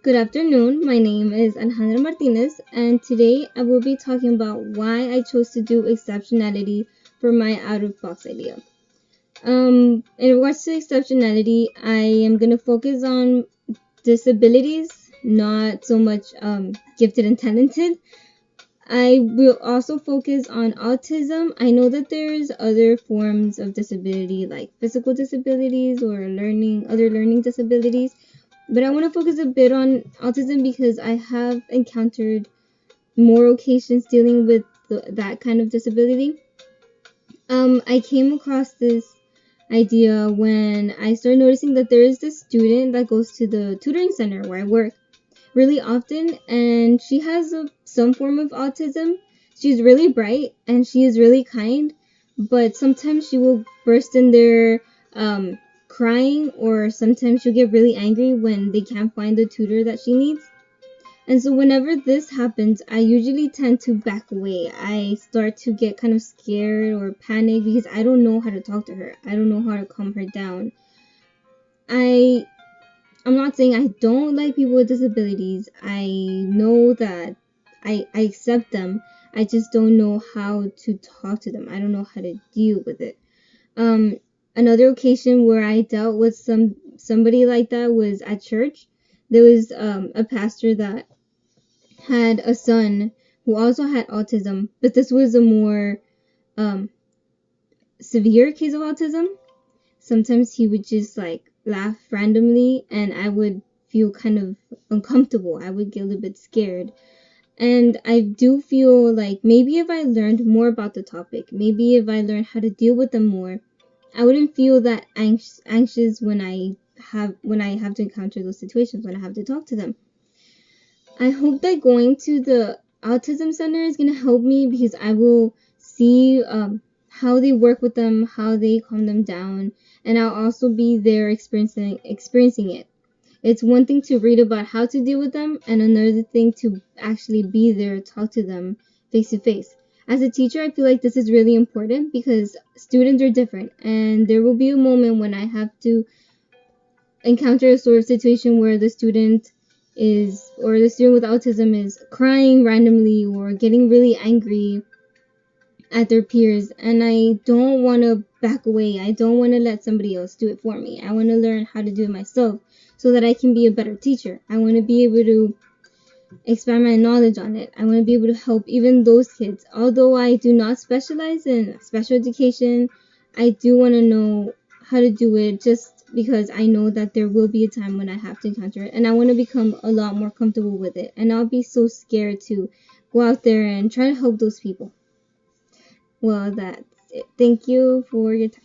Good afternoon. My name is Alejandra Martinez, and today I will be talking about why I chose to do exceptionality for my out of box idea. In regards to exceptionality, I am going to focus on disabilities, not so much gifted and talented. I will also focus on autism. I know that there's other forms of disability like physical disabilities or other learning disabilities, but I want to focus a bit on autism because I have encountered more occasions dealing with that kind of disability. I came across this idea when I started noticing that there is this student that goes to the tutoring center where I work really often, and she has some form of autism. She's really bright and she is really kind, but sometimes she will burst in there crying, or sometimes she'll get really angry when they can't find the tutor that she needs. And so whenever this happens, I usually tend to back away. I start to get kind of scared or panic because I don't know how to talk to her. I don't know how to calm her down. I I'm not saying I don't like people with disabilities. I know that I accept them. I just don't know how to talk to them. I don't know how to deal with it. Um, Another occasion where I dealt with somebody like that was at church. There was a pastor that had a son who also had autism, but this was a more um, severe case of autism. Sometimes he would just like laugh randomly, and I would feel kind of uncomfortable. I would get a little bit scared. And I do feel like maybe if I learned more about the topic, maybe if I learned how to deal with them more, I wouldn't feel that anxious when I have to encounter those situations, when I have to talk to them. I hope that going to the autism center is going to help me because I will see how they work with them, how they calm them down, and I'll also be there experiencing it. It's one thing to read about how to deal with them, and another thing to actually be there, talk to them face to face. As a teacher, I feel like this is really important because students are different, and there will be a moment when I have to encounter a sort of situation where the student with autism is crying randomly or getting really angry at their peers, and I don't want to back away. I don't want to let somebody else do it for me. I want to learn how to do it myself so that I can be a better teacher. I want to be able to expand my knowledge on it. I want to be able to help even those kids. Although I do not specialize in special education, I do want to know how to do it just because I know that there will be a time when I have to encounter it, and I want to become a lot more comfortable with it. And I'll be so scared to go out there and try to help those people. Well, that's it. Thank you for your time.